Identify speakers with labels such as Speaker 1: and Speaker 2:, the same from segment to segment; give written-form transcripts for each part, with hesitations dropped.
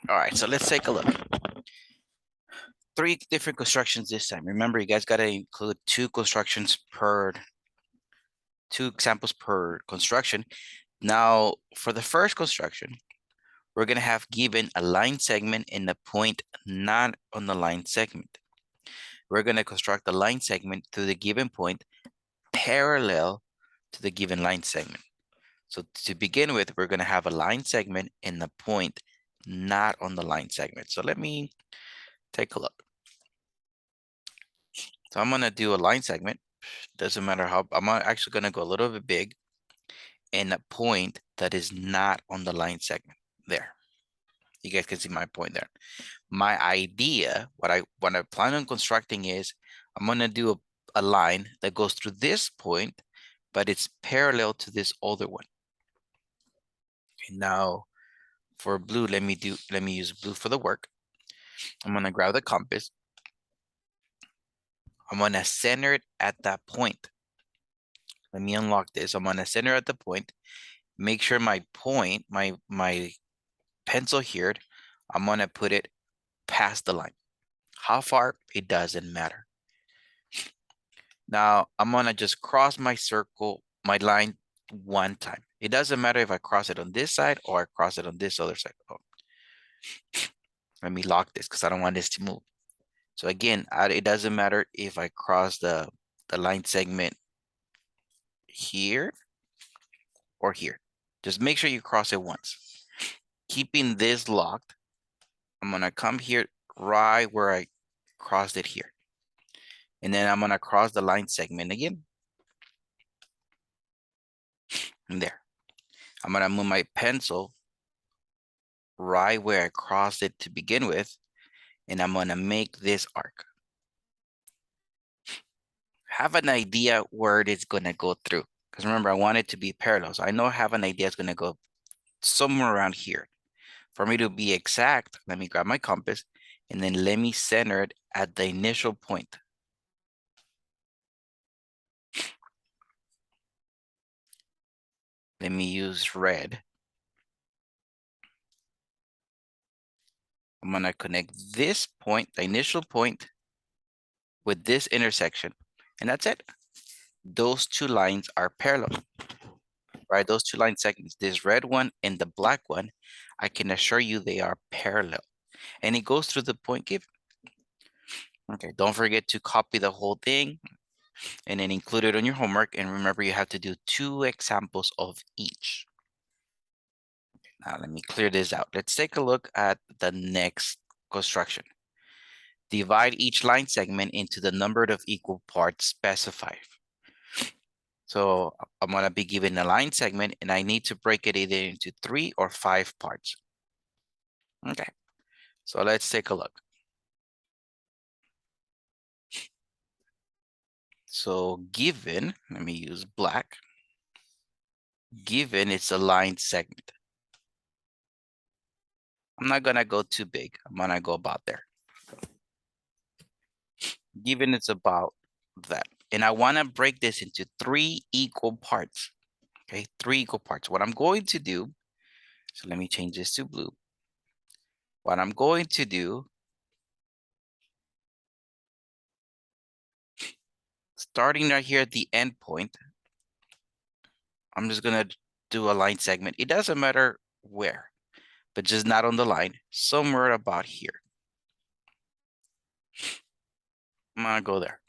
Speaker 1: All right, so let's take a look. 3 different constructions this time. Remember, you guys got to include 2 examples per construction. Now, for the first construction, we're going to have given a line segment and a point not on the line segment. We're going to construct the line segment to the given point parallel to the given line segment. So to begin with, we're going to have a line segment and the point not on the line segment. So let me take a look. So I'm going to do a line segment. Doesn't matter how, I'm actually going to go a little bit big and a point that is not on the line segment there. You guys can see my point there. My idea, what I plan on constructing is I'm going to do a line that goes through this point, but it's parallel to this other one. Okay, now for blue, let me use blue for the work. I'm going to grab the compass. I'm going to center it at that point. Let me unlock this. I'm going to center at the point. Make sure my point, my pencil here, I'm going to put it past the line. How far? It doesn't matter. Now I'm going to just cross my circle, my line one time. It doesn't matter if I cross it on this side or I cross it on this other side. Oh. Let me lock this because I don't want this to move. So again, it doesn't matter if I cross the line segment here or here. Just make sure you cross it once. Keeping this locked, I'm going to come here right where I crossed it here. And then I'm going to cross the line segment again. And there. I'm going to move my pencil right where I crossed it to begin with. And I'm going to make this arc. Have an idea where it is going to go through. Because remember, I want it to be parallel. So I know I have an idea it's going to go somewhere around here. For me to be exact, let me grab my compass and then let me center it at the initial point. Let me use red. I'm going to connect this point, the initial point, with this intersection. And that's it. Those 2 lines are parallel, right? Those 2 line segments, this red one and the black one, I can assure you they are parallel. And it goes through the point given. Okay, don't forget to copy the whole thing and then include it on your homework. And remember, you have to do 2 examples of each. Now, let me clear this out. Let's take a look at the next construction. Divide each line segment into the number of equal parts specified. So I'm going to be given a line segment and I need to break it either into 3 or 5 parts. Okay, so let's take a look. So given, let me use black. Given it's a line segment. I'm not going to go too big. I'm going to go about there. Given it's about that. And I want to break this into 3 equal parts. Okay, 3 equal parts. What I'm going to do, so let me change this to blue. What I'm going to do, starting right here at the end point, I'm just going to do a line segment. It doesn't matter where, but just not on the line, somewhere about here. I'm going to go there.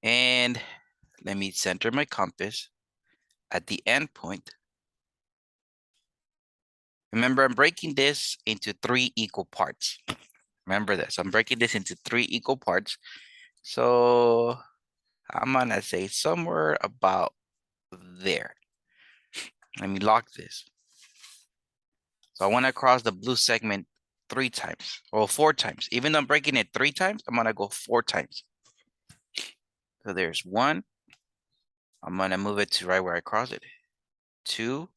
Speaker 1: And let me center my compass at the end point. Remember, I'm breaking this into 3 equal parts. Remember this, I'm breaking this into 3 equal parts. So I'm gonna say somewhere about there. Let me lock this. So I want to cross the blue segment 3 times or 4 times. Even though I'm breaking it 3 times, I'm gonna go 4 times. So there's 1. I'm gonna move it to right where I cross it. 2.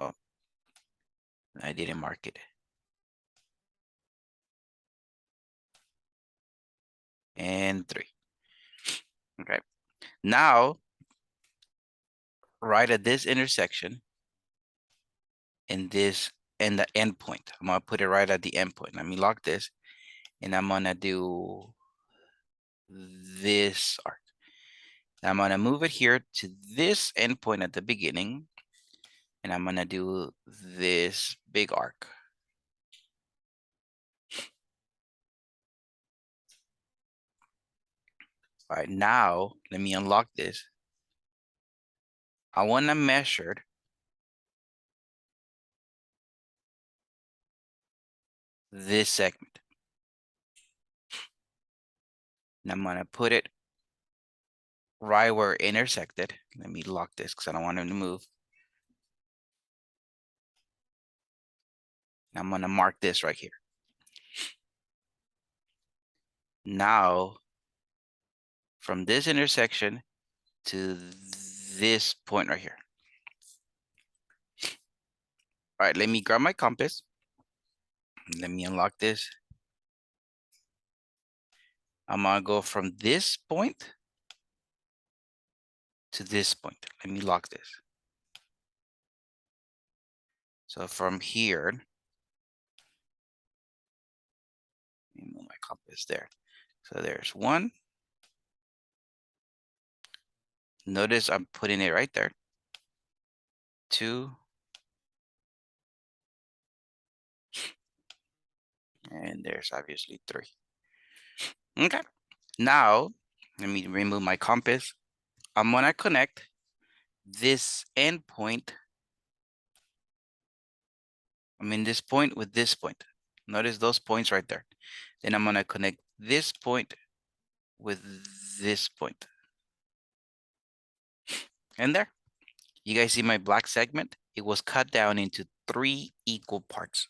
Speaker 1: Oh, I didn't mark it. And 3. Okay. Now, right at this intersection, in this and the end point. I'm gonna put it right at the end point. Let me lock this, and I'm gonna do this arc. I'm gonna move it here to this endpoint at the beginning, and I'm gonna do this big arc. All right, now let me unlock this. I wanna measure this segment. And I'm gonna put it right where it intersected. Let me lock this because I don't want him to move. I'm gonna mark this right here. Now, from this intersection to this point right here. All right, let me grab my compass. Let me unlock this. I'm gonna go from this point to this point. Let me lock this. So from here, let me move my compass there. So there's one. Notice I'm putting it right there. Two. And there's obviously three. Okay. Now, let me remove my compass. I'm gonna connect this endpoint. This point with this point. Notice those points right there. Then I'm gonna connect this point with this point. And there, you guys see my black segment? It was cut down into 3 equal parts.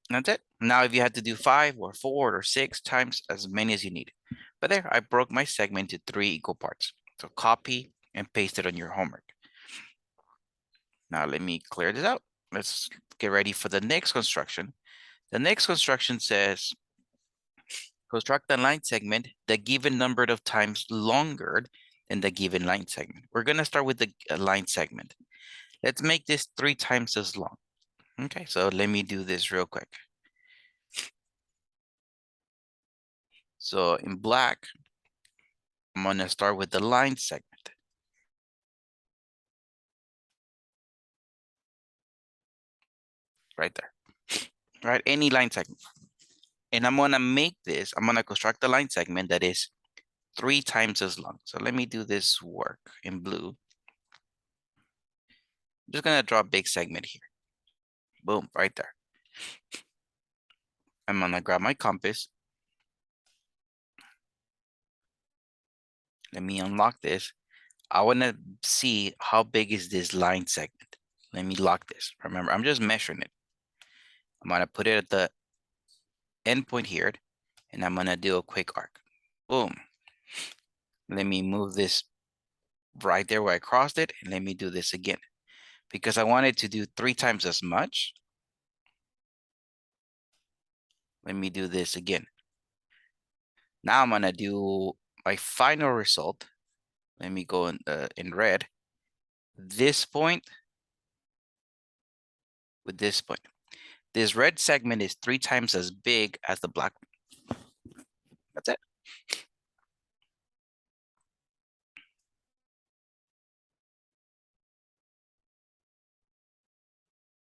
Speaker 1: That's it. Now, if you had to do 5 or 4 or 6 times, as many as you need. But there, I broke my segment into 3 equal parts. So copy and paste it on your homework. Now, let me clear this out. Let's get ready for the next construction. The next construction says, construct a line segment the given number of times longer than the given line segment. We're going to start with the line segment. Let's make this 3 times as long. Okay, so let me do this real quick. So in black, I'm going to start with the line segment. Right there. Right, any line segment. And I'm going to make this, I'm going to construct a line segment that is 3 times as long. So let me do this work in blue. I'm just going to draw a big segment here. Boom, right there. I'm going to grab my compass. Let me unlock this. I want to see how big is this line segment. Let me lock this. Remember, I'm just measuring it. I'm going to put it at the end point here, and I'm going to do a quick arc. Boom. Let me move this right there where I crossed it, and let me do this again. Because I wanted to do 3 times as much. Let me do this again. Now I'm going to do my final result. Let me go in red. This point with this point. This red segment is 3 times as big as the black one. That's it.